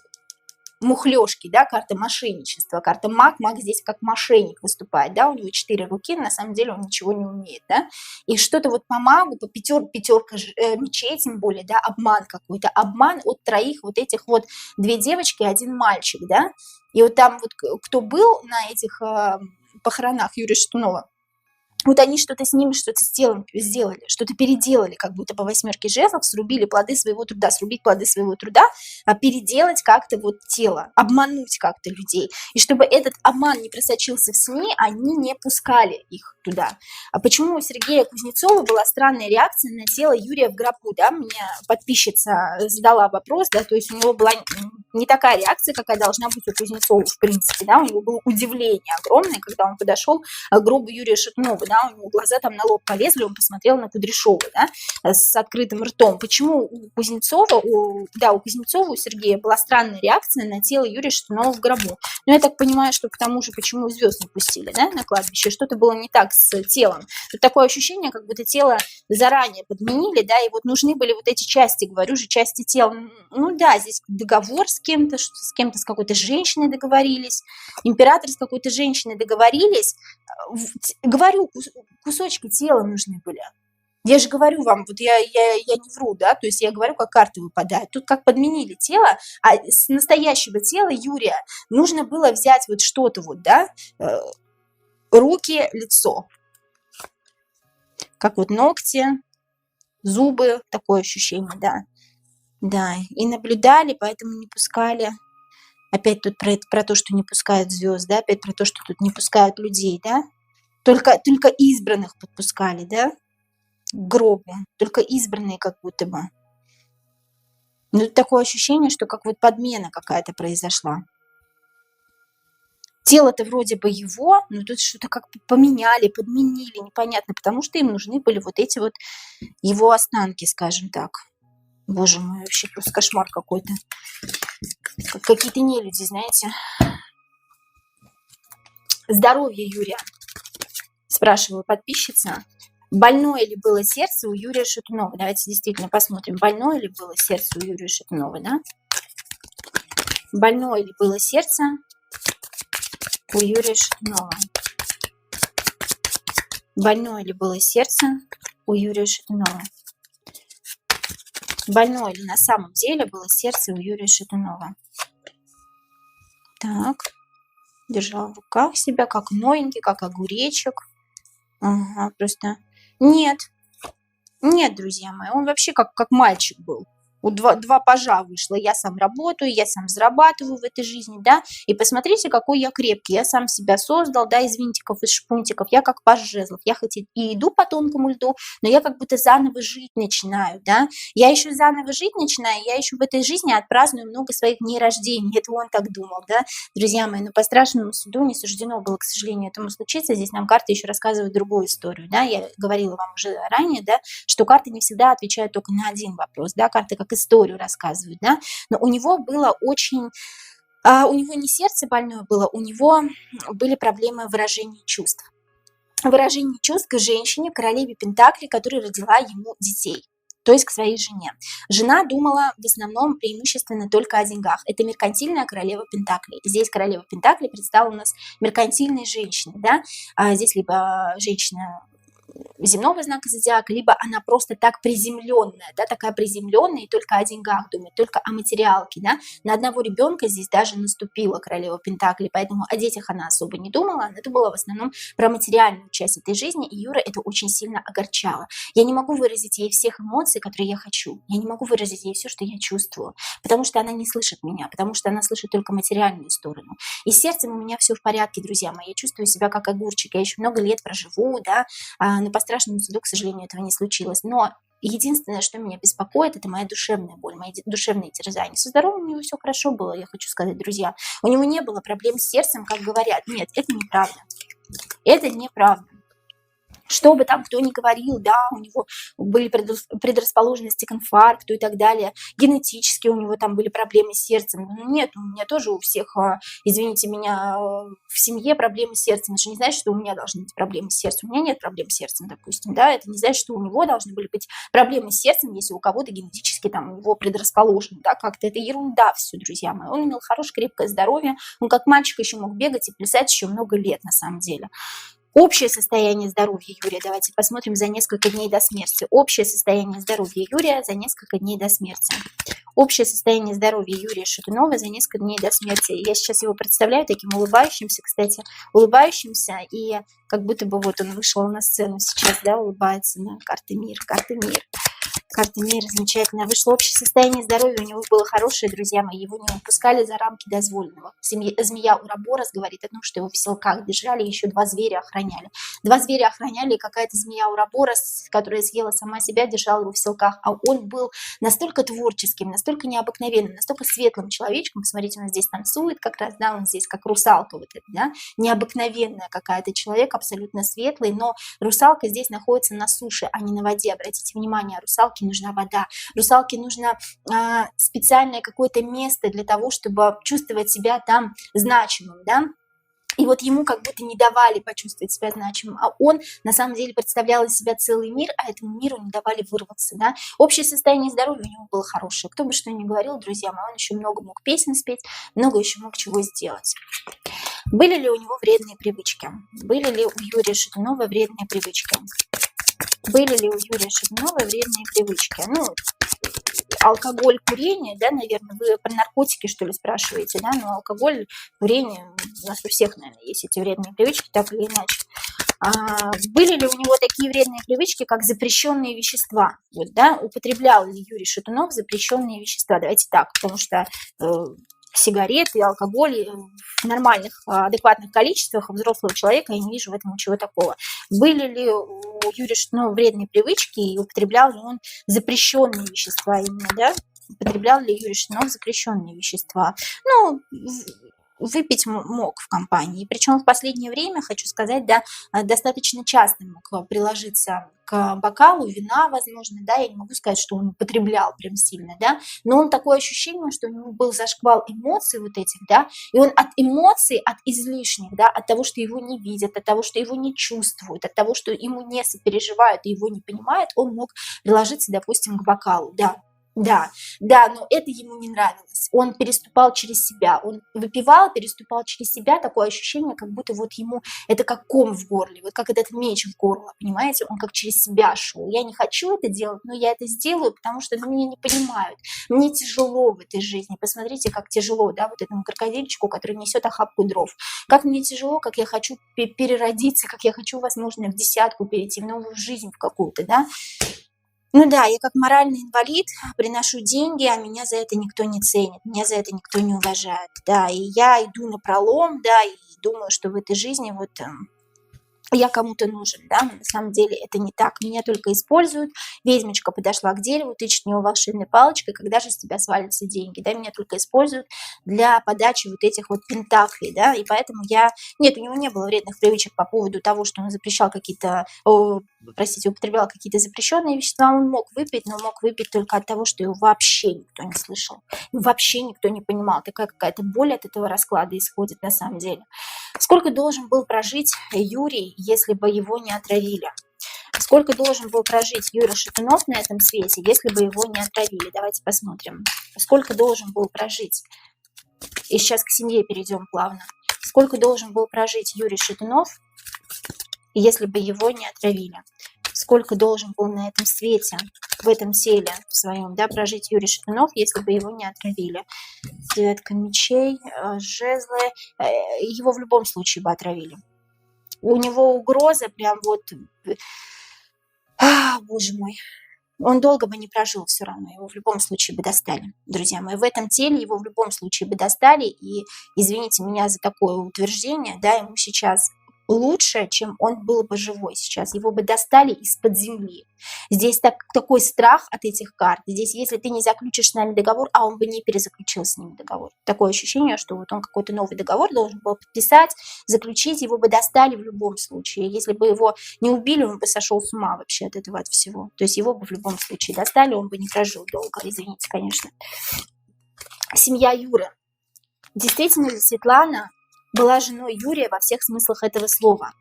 A: мухлёшки, да, карта мошенничества, карта маг здесь как мошенник выступает, да, у него 4 руки, на самом деле он ничего не умеет, да, и что-то вот по магу, по пятерка мечей, тем более, да, обман какой-то, обман от троих вот этих вот 2 девочки, 1 мальчик, да, и вот там вот кто был на этих похоронах Юрия Шатунова, вот они что-то с ними, что-то с телом сделали, что-то переделали, как будто по 8 жезлов, срубить плоды своего труда, переделать как-то вот тело, обмануть как-то людей. И чтобы этот обман не просочился в СМИ, они не пускали их туда. А почему у Сергея Кузнецова была странная реакция на тело Юрия в гробу, да, мне подписчица задала вопрос, да, то есть у него была не такая реакция, какая должна быть у Кузнецова, в принципе, да, у него было удивление огромное, когда он подошел к гробу Юрия Шатунова, да, у него глаза там на лоб полезли, он посмотрел на Кудряшова, да, с открытым ртом. Почему у Кузнецова, у Сергея была странная реакция на тело Юрия Шатунова в гробу? Но я так понимаю, что к тому же, почему звезд не пустили, да, на кладбище, что-то было не так с телом. Тут такое ощущение, как будто тело заранее подменили, да, и вот нужны были вот эти части, говорю же, части тела. Ну да, здесь договор с кем-то, с какой-то женщиной договорились, император с какой-то женщиной договорились. Говорю, кусочки тела нужны были. Я же говорю вам, вот я не вру, да, то есть я говорю, как карты выпадают. Тут как подменили тело, а с настоящего тела Юрия нужно было взять вот что-то вот, да, руки, лицо. Как вот ногти, зубы, такое ощущение, да. Да, и наблюдали, поэтому не пускали. Опять тут про то, что не пускают звезд, да, опять про то, что тут не пускают людей, да. Только избранных подпускали, да, к гробу. Только избранные как будто бы. Но тут такое ощущение, что как вот подмена какая-то произошла. Тело-то вроде бы его, но тут что-то как поменяли, подменили, непонятно, потому что им нужны были вот эти вот его останки, скажем так. Боже мой, вообще просто кошмар какой-то. Какие-то нелюди, знаете. Здоровье Юрия, спрашиваю подписчица. Больное ли было сердце у Юрия Шатунова? Давайте действительно посмотрим, больное ли было сердце у Юрия Шатунова, да? Больное ли было сердце у Юрия Шатунова? Больное ли было сердце у Юрия Шатунова? Больное ли на самом деле было сердце у Юрия Шатунова? Так, держала в руках себя, как новенький, как огуречек. Ага, просто... Нет, друзья мои, он вообще как мальчик был. Вот два пажа вышло. Я сам работаю, я сам зарабатываю в этой жизни, да. И посмотрите, какой я крепкий. Я сам себя создал, да, из винтиков, из шпунтиков. Я как паж жезлов. Я хоть и иду по тонкому льду, но я как будто заново жить начинаю, да. Я еще заново жить начинаю, я еще в этой жизни отпраздную много своих дней рождения. Это он так думал, да, друзья мои. Но по страшному суду не суждено было, к сожалению, этому случиться. Здесь нам карты еще рассказывают другую историю, да. Я говорила вам уже ранее, да, что карты не всегда отвечают только на один вопрос, да. Карты как историю рассказывают, да, но у него было очень, у него не сердце больное было, у него были проблемы выражения чувств. Выражение чувств к женщине, королеве Пентаклей, которая родила ему детей, то есть к своей жене. Жена думала в основном преимущественно только о деньгах. Это меркантильная королева Пентаклей. Здесь королева Пентаклей представила у нас меркантильной женщиной, да, здесь либо женщина земного знака зодиака, либо она просто так приземленная, да, такая приземленная и только о деньгах думает, только о материалке, да. На одного ребенка здесь даже наступила королева Пентаклей, поэтому о детях она особо не думала, она думала в основном про материальную часть этой жизни, и Юра это очень сильно огорчало. Я не могу выразить ей всех эмоций, которые я хочу, я не могу выразить ей все, что я чувствую, потому что она не слышит меня, потому что она слышит только материальную сторону. И с сердцем у меня все в порядке, друзья мои, я чувствую себя как огурчик, я еще много лет проживу, да, но по страшному суду, к сожалению, этого не случилось. Но единственное, что меня беспокоит, это моя душевная боль, мои душевные терзания. Со здоровьем у него все хорошо было, я хочу сказать, друзья. У него не было проблем с сердцем, как говорят. Нет, это неправда. Это неправда. Что бы там кто ни говорил, да, у него были предрасположенности к инфаркту и так далее, генетически у него там были проблемы с сердцем. Ну, нет, у меня тоже у всех, извините меня, в семье проблемы с сердцем. Это же не значит, что у меня должны быть проблемы с сердцем. У меня нет проблем с сердцем, допустим, да, это не значит, что у него должны были быть проблемы с сердцем, если у кого-то генетически там у него предрасположен, да, как-то это ерунда все, друзья мои. Он имел хорошее, крепкое здоровье, он как мальчик еще мог бегать и плясать еще много лет, на самом деле. Общее состояние здоровья Юрия, давайте посмотрим за несколько дней до смерти. Общее состояние здоровья Юрия за несколько дней до смерти. Общее состояние здоровья Юрия Шатунова за несколько дней до смерти. Я сейчас его представляю таким улыбающимся, кстати, улыбающимся, и как будто бы вот он вышел на сцену сейчас, да, улыбается на карты мир, карты мир. Карта мира замечательно. Вышло общее состояние здоровья, у него было хорошее, друзья мои, его не выпускали за рамки дозволенного. Змея Ураборос говорит о том, что его в селках держали, еще 2 зверя охраняли. 2 зверя охраняли, и какая-то змея Ураборос, которая съела сама себя, держала его в селках. А он был настолько творческим, настолько необыкновенным, настолько светлым человечком. Посмотрите, он здесь танцует как раз, да, он здесь как русалка вот эта, да, необыкновенная какая-то человек, абсолютно светлый, но русалка здесь находится на суше, а не на воде. Обратите внимание, русалке нужна вода, русалке нужно специальное какое-то место для того, чтобы чувствовать себя там значимым, да. И вот ему как будто не давали почувствовать себя значимым, а он на самом деле представлял из себя целый мир, а этому миру не давали вырваться, да. Общее состояние здоровья у него было хорошее. Кто бы что ни говорил, друзья мои, он еще много мог песен спеть, много еще мог чего сделать. Были ли у него вредные привычки? Были ли у Юрия Шатунова вредные привычки? Были ли у Юрия Шатунова вредные привычки? Ну, алкоголь, курение, да, наверное, вы про наркотики, что ли, спрашиваете, да, но алкоголь, курение, у нас у всех, наверное, есть эти вредные привычки, так или иначе. Были ли у него такие вредные привычки, как запрещенные вещества? Вот, да, употреблял ли Юрий Шатунов запрещенные вещества? Давайте так, потому что сигареты, алкоголь в нормальных, адекватных количествах у взрослого человека, я не вижу в этом ничего такого. Были ли у Юрия Шатунова вредные привычки и употреблял ли он запрещенные вещества именно, да? Употреблял ли Юрий Шатунов запрещенные вещества? Ну, выпить мог в компании. Причем в последнее время, хочу сказать, да, достаточно часто мог приложиться к бокалу вина, возможно, да, я не могу сказать, что он употреблял прям сильно, да, но он такое ощущение, что у него был зашквал эмоций вот этих, да, и он от эмоций, от излишних, да, от того, что его не видят, от того, что его не чувствуют, от того, что ему не сопереживают и его не понимают, он мог приложиться, допустим, к бокалу, да. Да, да, но это ему не нравилось. Он переступал через себя. Он выпивал, переступал через себя. Такое ощущение, как будто вот ему это как ком в горле, вот как этот меч в горло, понимаете? Он как через себя шел. Я не хочу это делать, но я это сделаю, потому что меня не понимают. Мне тяжело в этой жизни. Посмотрите, как тяжело, да, вот этому крокодильчику, который несет охапку дров. Как мне тяжело, как я хочу переродиться, как я хочу, возможно, в десятку перейти, в новую жизнь в какую-то, да. Ну да, я как моральный инвалид приношу деньги, а меня за это никто не ценит, меня за это никто не уважает. Да, и я иду напролом, да, и думаю, что в этой жизни вот я кому-то нужен, да, но на самом деле это не так. Меня только используют. Ведьмочка подошла к дереву, тычет в него волшебной палочкой, когда же с тебя свалятся деньги, да, меня только используют для подачи вот этих вот пентаклей, да, и поэтому нет, у него не было вредных привычек по поводу того, что он запрещал употреблял какие-то запрещенные вещества, он мог выпить, но мог выпить только от того, что его вообще никто не слышал, вообще никто не понимал. Такая какая-то боль от этого расклада исходит на самом деле. Сколько должен был прожить Юрий, если бы его не отравили? Сколько должен был прожить Юрий Шатунов на этом свете, если бы его не отравили? Давайте посмотрим. Сколько должен был прожить? И сейчас к семье перейдем плавно. Сколько должен был прожить Юрий Шатунов, если бы его не отравили? Сколько должен был на этом свете, в этом теле в своем, да, прожить Юрий Шатунов, если бы его не отравили? Девятка мечей, жезлы, его в любом случае бы отравили. У него угроза прям вот, боже мой, он долго бы не прожил все равно, его в любом случае бы достали, друзья мои. В этом теле его в любом случае бы достали, и извините меня за такое утверждение, да, ему сейчас лучше, чем он был бы живой сейчас. Его бы достали из-под земли. Здесь такой страх от этих карт. Здесь, если ты не заключишь с нами договор, а он бы не перезаключил с ними договор. Такое ощущение, что вот он какой-то новый договор должен был подписать, заключить, его бы достали в любом случае. Если бы его не убили, он бы сошел с ума вообще от этого, от всего. То есть его бы в любом случае достали, он бы не прожил долго, извините, конечно. Семья Юры. Действительно ли Светлана была женой Юрия во всех смыслах этого слова?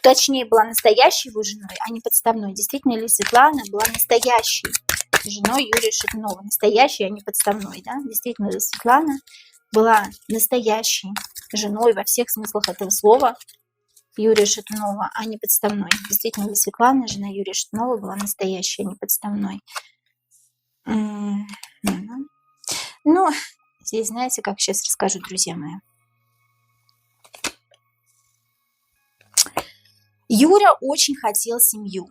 A: Точнее, была настоящей его женой, а не подставной. Действительно ли Светлана была настоящей женой Юрия Шатунова? Настоящей, а не подставной, да? Действительно ли Светлана была настоящей женой во всех смыслах этого слова Юрия Шатунова, а не подставной? Действительно ли Светлана, жена Юрия Шатунова, была настоящей, а не подставной? Ну, здесь, знаете, как сейчас расскажу, друзья мои. Юра очень хотел семью.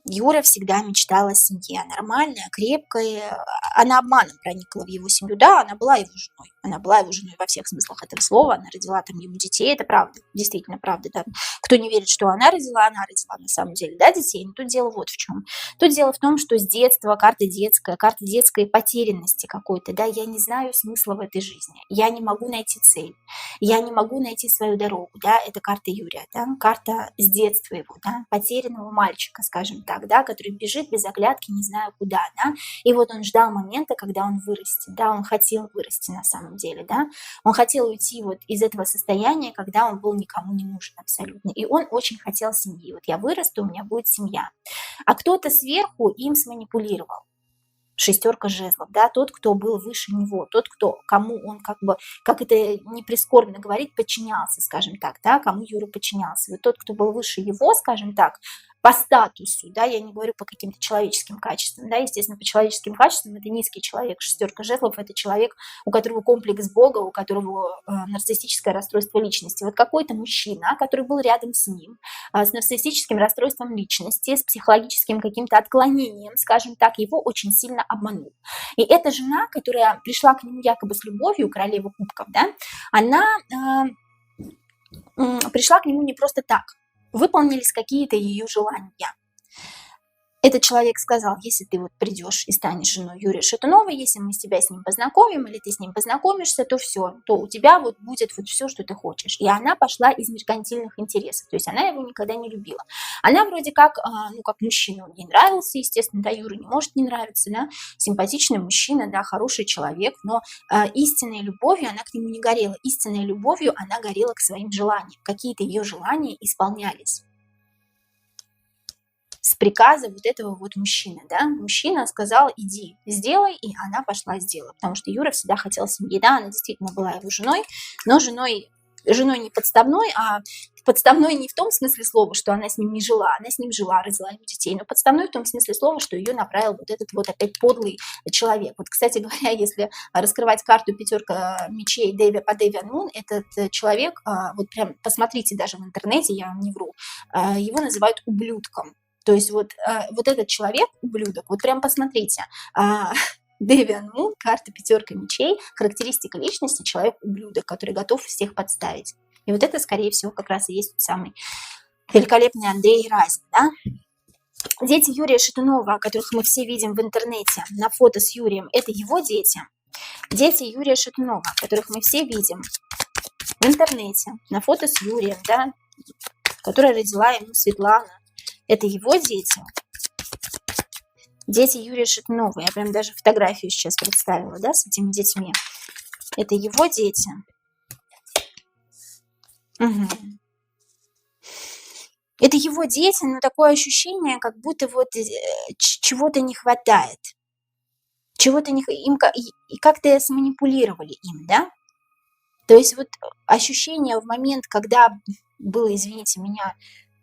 A: Юра всегда мечтала о семье, нормальная, крепкая. Она обманом проникла в его семью. Да, она была его женой. Она была его женой во всех смыслах этого слова. Она родила там ему детей. Это правда. Действительно правда. Да. Кто не верит, что она родила на самом деле, да, детей. Но тут дело вот в чем. Тут дело в том, что с детства карта детской потерянности какой-то. Да, я не знаю смысла в этой жизни. Я не могу найти цель. Я не могу найти свою дорогу. Да, это карта Юрия. Да, карта с детства его, да, потерянного мальчика, скажем так. Да, который бежит без оглядки, не знаю куда, да, и вот он ждал момента, когда он вырастет, да, он хотел вырасти на самом деле, да, он хотел уйти вот из этого состояния, когда он был никому не нужен абсолютно, и он очень хотел семьи, вот я вырасту, у меня будет семья, а кто-то сверху им сманипулировал. Шестерка жезлов, да, тот, кто был выше него, тот, кому он как бы, как это не прискорбно говорить, подчинялся, скажем так, да, кому Юра подчинялся. Вот тот, кто был выше его, скажем так, по статусу, да, я не говорю по каким-то человеческим качествам, да, естественно, по человеческим качествам это низкий человек. Шестерка жезлов – это человек, у которого комплекс Бога, у которого нарциссическое расстройство личности. Вот какой-то мужчина, который был рядом с ним, с нарциссическим расстройством личности, с психологическим каким-то отклонением, скажем так, его очень сильно обманул. И эта жена, которая пришла к нему якобы с любовью, королева кубков, да, она пришла к нему не просто так. Выполнились какие-то ее желания. Этот человек сказал, если ты вот придешь и станешь женой Юрия Шатунова, если мы тебя с ним познакомим, или ты с ним познакомишься, то все, то у тебя вот будет вот все, что ты хочешь. И она пошла из меркантильных интересов, то есть она его никогда не любила. Она вроде как, ну как мужчина, он ей нравился, естественно, да, Юра не может не нравиться, да, симпатичный мужчина, да, хороший человек, но истинной любовью она к нему не горела, истинной любовью она горела к своим желаниям, какие-то ее желания исполнялись. С приказа вот этого вот мужчины, да, мужчина сказал, иди, сделай, и она пошла сделала, потому что Юра всегда хотел семьи, да, она действительно была его женой, но женой не подставной, а подставной не в том смысле слова, что она с ним не жила, она с ним жила, родила ему детей, но подставной в том смысле слова, что ее направил вот этот вот опять подлый человек. Вот, кстати говоря, если раскрывать карту пятерка мечей по Девиан Мун, этот человек, вот прям посмотрите даже в интернете, я вам не вру, его называют ублюдком. То есть вот этот человек, ублюдок, вот прям посмотрите, Девиан Мун, карта пятерка мечей, характеристика личности, человек-ублюдок, который готов всех подставить. И вот это, скорее всего, как раз и есть тот самый великолепный Андрей Разин, да? Дети Юрия Шатунова, которых мы все видим в интернете на фото с Юрием, это его дети. Дети Юрия Шатунова, которых мы все видим в интернете на фото с Юрием, да, которая родила ему Светлана, это его дети. Дети Юрия Шатунова. Я прям даже фотографию сейчас представила, да, с этими детьми. Это его дети. Угу. Это его дети, но такое ощущение, как будто вот чего-то не хватает. Чего-то не им и как-то сманипулировали им, да? То есть вот ощущение в момент, когда было, извините меня,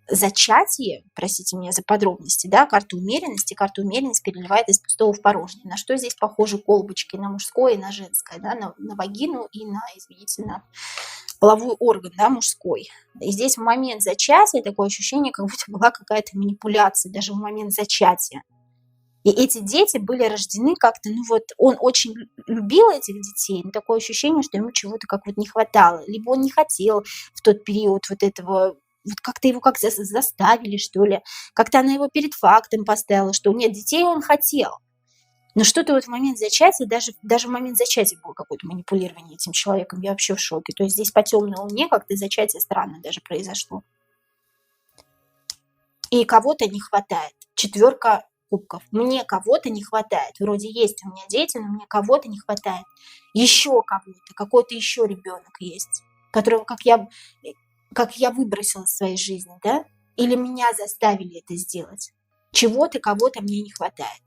A: зачатие, простите меня за подробности, да, карту умеренность переливает из пустого в порожнее. На что здесь похожи колбочки? На мужское и на женское, да, на вагину и на, извините, на половой орган, да, мужской. И здесь в момент зачатия такое ощущение, как будто была какая-то манипуляция, даже в момент зачатия. И эти дети были рождены как-то, ну вот он очень любил этих детей, но такое ощущение, что ему чего-то как вот не хватало. Либо он не хотел в тот период вот этого, вот как-то его как заставили, что ли. Как-то она его перед фактом поставила, что нет, детей он хотел. Но что-то вот в момент зачатия, даже в момент зачатия было какое-то манипулирование этим человеком. Я вообще в шоке. То есть здесь по темной луне как-то зачатие странно даже произошло. И кого-то не хватает. 4 кубков. Мне кого-то не хватает. Вроде есть у меня дети, но мне кого-то не хватает. Еще кого-то, какой-то еще ребенок есть, которого как я выбросила из своей жизни, да? Или меня заставили это сделать. Чего-то, кого-то мне не хватает.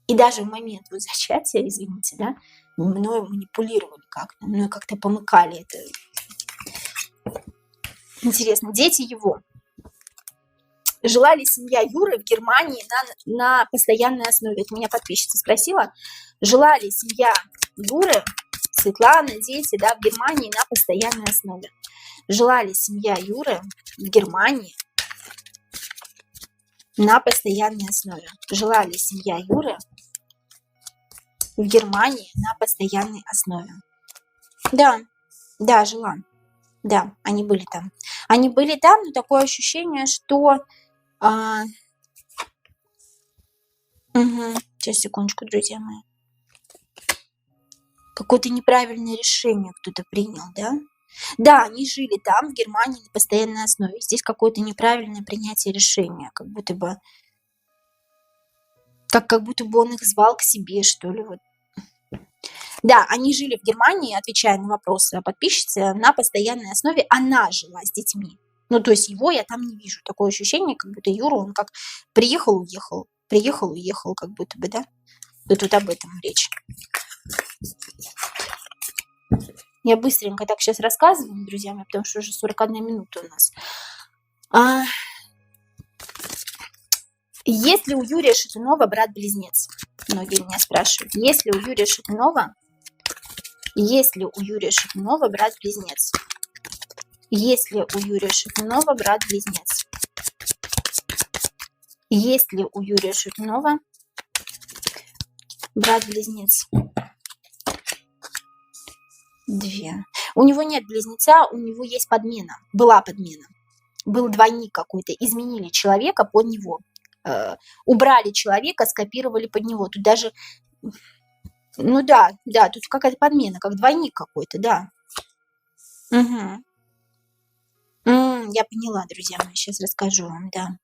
A: И даже в момент вот зачатия, извините, да, мною манипулировали как-то, мною как-то помыкали это. Интересно, дети его. Жила ли семья Юры в Германии на постоянной основе? Это меня подписчица спросила. Жила ли семья Юры, Светлана, дети, да, в Германии на постоянной основе? Жила ли семья Юры в Германии на постоянной основе? Жила ли семья Юры в Германии на постоянной основе? Да, жила. Да, они были там. Они были там, но такое ощущение, что... Сейчас, секундочку, друзья мои. Какое-то неправильное решение кто-то принял, да? Да, они жили там, в Германии, на постоянной основе. Здесь какое-то неправильное принятие решения, как будто бы он их звал к себе, что ли. Вот. Да, они жили в Германии, отвечая на вопросы подписчицы, на постоянной основе. Она жила с детьми. Ну, то есть его я там не вижу. Такое ощущение, как будто Юра, он как приехал, уехал, как будто бы, да? Тут об этом речь. Я быстренько так сейчас рассказываю, друзья мои, потому что уже 41 минута у нас. Есть ли у Юрия Шатунова брат-близнец? Многие меня спрашивают. Есть ли у Юрия Шатунова брат-близнец? Есть ли у Юрия Шатунова брат-близнец? Есть ли у Юрия Шатунова брат-близнец? 2. У него нет близнеца, у него есть подмена. Была подмена. Был двойник какой-то. Изменили человека под него. Убрали человека, скопировали под него. Тут даже... Ну да, тут какая-то подмена, как двойник какой-то, да. Угу. Я поняла, друзья мои, сейчас расскажу вам, да.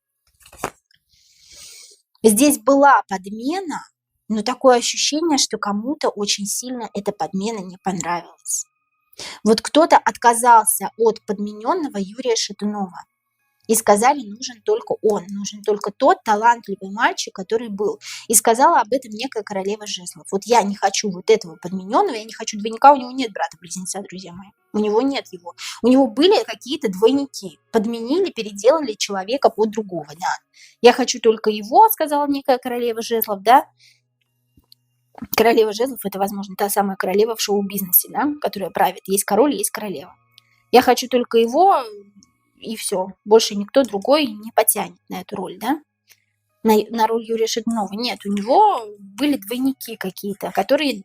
A: Здесь была подмена, но такое ощущение, что кому-то очень сильно эта подмена не понравилась. Вот кто-то отказался от подмененного Юрия Шатунова. И сказали, нужен только он, нужен только тот талантливый мальчик, который был. И сказала об этом некая королева жезлов. Вот я не хочу вот этого подмененного, я не хочу двойника, у него нет брата-близнеца, друзья мои. У него нет его. У него были какие-то двойники. Подменили, переделали человека под другого, да. Я хочу только его, сказала некая королева жезлов, да. Королева жезлов – это, возможно, та самая королева в шоу-бизнесе, да, которая правит. Есть король, есть королева. Я хочу только его... И все. Больше никто другой не потянет на эту роль, да? На роль Юрия Шатунова. Нет, у него были двойники какие-то, которые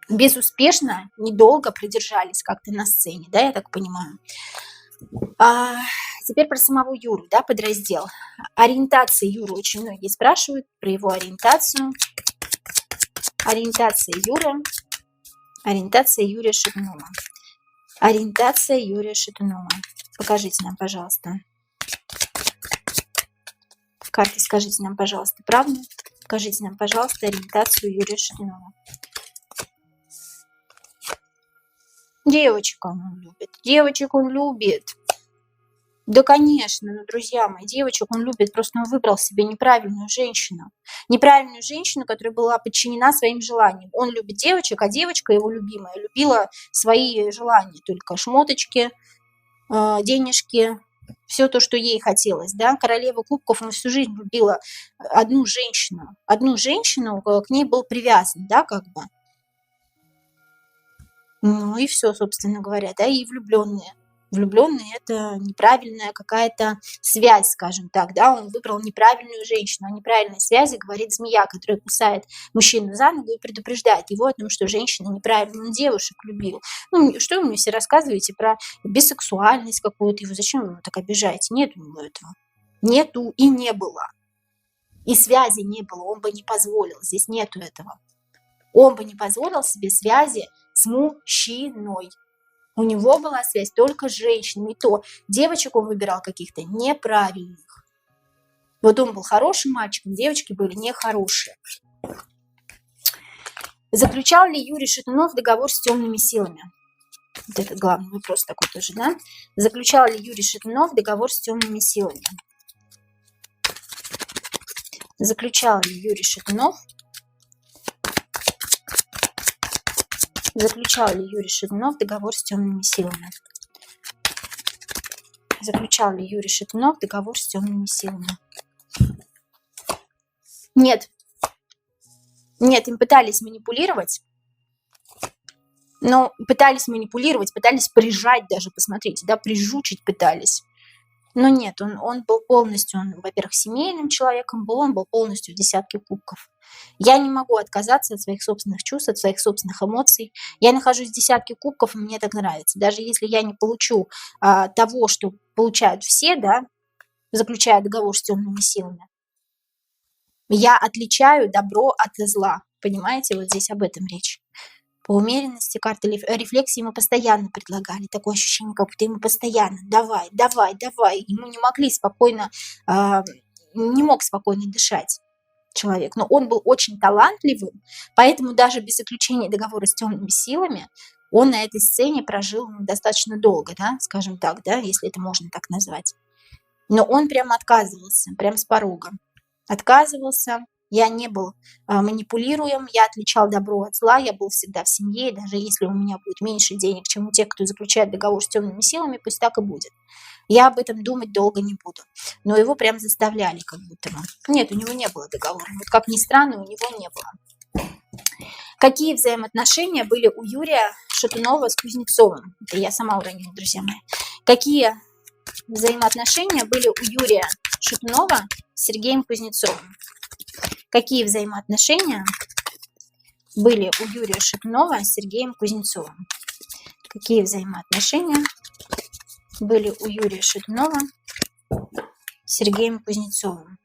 A: безуспешно, недолго продержались как-то на сцене, да, я так понимаю. Теперь про самого Юру, да, подраздел. Ориентация Юры. Очень многие спрашивают про его ориентацию. Ориентация Юры. Ориентация Юрия Шатунова. Ориентация Юрия Шатунова. Покажите нам, пожалуйста. Карты, скажите нам, пожалуйста, правду. Покажите нам, пожалуйста, ориентацию Юрия Шатунова. Девочек он любит. Девочек он любит. Да, конечно, ну, друзья мои, девочек он любит. Просто он выбрал себе неправильную женщину. Неправильную женщину, которая была подчинена своим желаниям. Он любит девочек, а девочка, его любимая, любила свои желания. Только шмоточки, денежки, все то, что ей хотелось, да. Королева кубков, она всю жизнь любила одну женщину, к ней был привязан, да, как бы. Ну и все, собственно говоря, да, и влюбленные. Влюбленный — это неправильная какая-то связь, скажем так, да, он выбрал неправильную женщину. О неправильной связи говорит змея, которая кусает мужчину за ногу и предупреждает его о том, что женщина неправильно девушек любил. Ну, что вы мне все рассказываете про бисексуальность какую-то, его зачем вы его так обижаете? Нет у него этого. Нету и не было. И связи не было, он бы не позволил, здесь нету этого. Он бы не позволил себе связи с мужчиной. У него была связь только с женщинами. И то девочек он выбирал каких-то неправильных. Вот он был хорошим мальчиком, девочки были нехорошие. Заключал ли Юрий Шатунов договор с темными силами? Вот это главный вопрос такой тоже, да? Заключал ли Юрий Шатунов договор с темными силами? Заключал ли Юрий Шатунов? Заключал ли Юрий Шатунов договор с темными силами? Заключал ли Юрий Шатунов договор с темными силами? Нет. Нет, им пытались манипулировать. Но пытались манипулировать, пытались прижать даже, посмотрите, да, прижучить пытались. Но нет, он был полностью, во-первых, семейным человеком был, он был полностью в десятке кубков. Я не могу отказаться от своих собственных чувств, от своих собственных эмоций. Я нахожусь в десятке кубков, и мне так нравится. Даже если я не получу того, что получают все, да, заключая договор с темными силами, я отличаю добро от зла. Понимаете, вот здесь об этом речь. По умеренности карты рефлексии ему постоянно предлагали. Такое ощущение, как будто ему постоянно давай, давай, давай. Ему не могли спокойно, не мог спокойно дышать человек. Но он был очень талантливым, поэтому даже без заключения договора с темными силами он на этой сцене прожил достаточно долго, да, скажем так, да, если это можно так назвать. Но он прямо отказывался, прям с порога. Отказывался. Я не был манипулируем, я отличал добро от зла, я был всегда в семье, и даже если у меня будет меньше денег, чем у тех, кто заключает договор с темными силами, пусть так и будет. Я об этом думать долго не буду. Но его прям заставляли как будто бы. Нет, у него не было договора. Вот как ни странно, у него не было. Какие взаимоотношения были у Юрия Шатунова с Кузнецовым? Это я сама уронила, друзья мои. Какие взаимоотношения были у Юрия Шатунова с Сергеем Кузнецовым? Какие взаимоотношения были у Юрия Шатунова с Сергеем Кузнецовым? Какие взаимоотношения были у Юрия Шатунова с Сергеем Кузнецовым?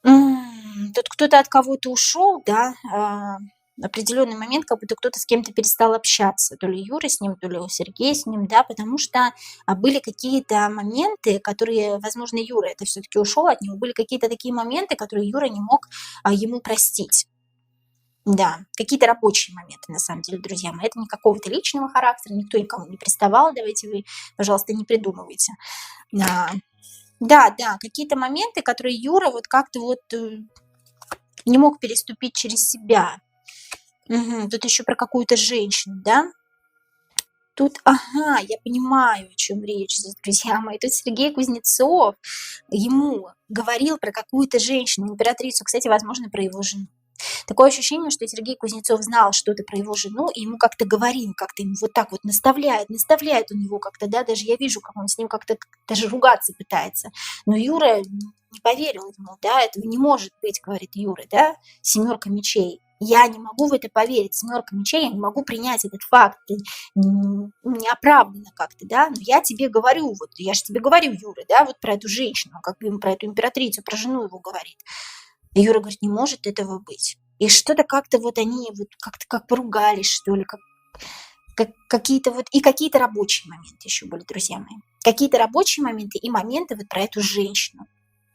A: Тут кто-то от кого-то ушел, да, определенный момент, как будто кто-то с кем-то перестал общаться, то ли Юра с ним, то ли Сергей с ним, да, потому что были какие-то моменты, которые, возможно, Юра это все-таки ушел от него, были какие-то такие моменты, которые Юра не мог ему простить. Да, какие-то рабочие моменты, на самом деле, друзья мои. Это не какого-то личного характера, никто никому не приставал, давайте вы, пожалуйста, не придумывайте. Да, какие-то моменты, которые Юра вот как-то вот не мог переступить через себя. Тут еще про какую-то женщину, да? Тут, ага, я понимаю, о чем речь здесь, друзья мои. Тут Сергей Кузнецов ему говорил про какую-то женщину, императрицу, кстати, возможно, про его жену. Такое ощущение, что Сергей Кузнецов знал что-то про его жену, и ему как-то говорил, как-то ему вот так вот наставляет он его как-то, да, даже я вижу, как он с ним как-то даже ругаться пытается. Но Юра не поверил ему, да, этого не может быть, говорит Юра, да, 7 мечей. Я не могу в это поверить, 7 мечей, я не могу принять этот факт, неоправданно как-то, да, но я тебе говорю, вот, я же тебе говорю, Юра, да, вот про эту женщину, как про эту императрицу, про жену его говорит. И Юра говорит, не может этого быть. И что-то как-то вот они вот как-то как поругались, что ли, как какие-то вот, и какие-то рабочие моменты еще были, друзья мои. Какие-то рабочие моменты и моменты вот про эту женщину.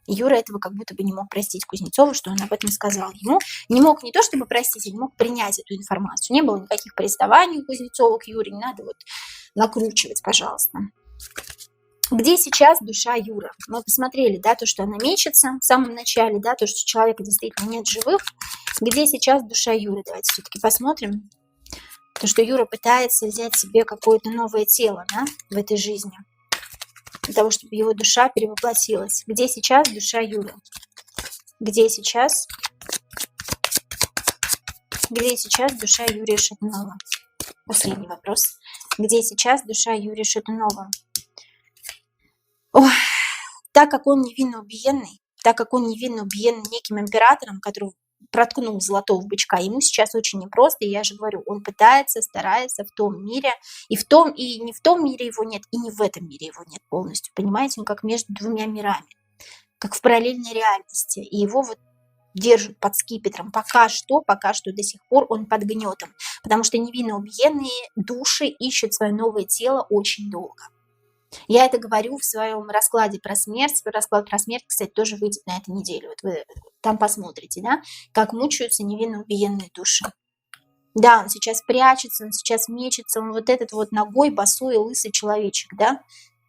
A: И Юра этого как будто бы не мог простить Кузнецову, что он об этом сказал. Ему не мог не то чтобы простить, а не мог принять эту информацию. Не было никаких приставаний у Кузнецова к Юре, не надо вот накручивать, пожалуйста. Где сейчас душа Юры? Мы посмотрели, да, то, что она мечется в самом начале, да, то, что человека действительно нет живых. Где сейчас душа Юры? Давайте все-таки посмотрим. То, что Юра пытается взять себе какое-то новое тело, да, в этой жизни. Для того, чтобы его душа перевоплотилась. Где сейчас душа Юры? Где сейчас душа Юрия Шатунова? Последний вопрос. Где сейчас душа Юрия Шатунова? Ой, так как он невинно убиенный, неким императором, который проткнул золотого бычка, ему сейчас очень непросто, и я же говорю, он пытается, старается в том мире, и не в том мире его нет, и не в этом мире его нет полностью, понимаете, он как между двумя мирами, как в параллельной реальности, и его вот держат под скипетром пока что до сих пор он под гнетом, потому что невинно убиенные души ищут свое новое тело очень долго. Я это говорю в своем раскладе про смерть. Расклад про смерть, кстати, тоже выйдет на этой неделе. Вот вы там посмотрите, да, как мучаются невинно убиенные души. Да, он сейчас прячется, он сейчас мечется, он вот этот вот ногой босой лысый человечек, да,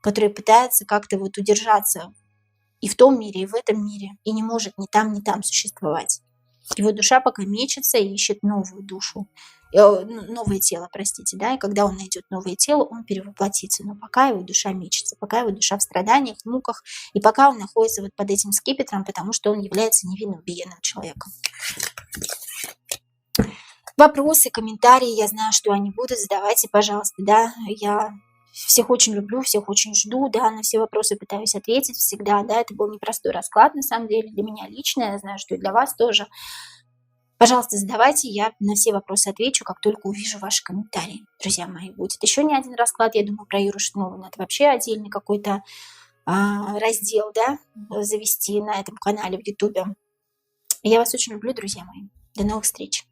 A: который пытается как-то вот удержаться и в том мире, и в этом мире, и не может ни там существовать. Его душа пока мечется и ищет новую душу, новое тело, простите, да, и когда он найдет новое тело, он перевоплотится, но пока его душа мечется, пока его душа в страданиях, в муках, и пока он находится вот под этим скипетром, потому что он является невинно убиенным человеком. Вопросы, комментарии, я знаю, что они будут, задавайте, пожалуйста, да, я всех очень люблю, всех очень жду, да, на все вопросы пытаюсь ответить всегда, да, это был непростой расклад, на самом деле, для меня лично, я знаю, что и для вас тоже. Пожалуйста, задавайте, я на все вопросы отвечу, как только увижу ваши комментарии. Друзья мои, будет еще не один расклад, я думаю, про Юру Шатунову надо вообще отдельный какой-то раздел, да, завести на этом канале в Ютубе. Я вас очень люблю, друзья мои. До новых встреч.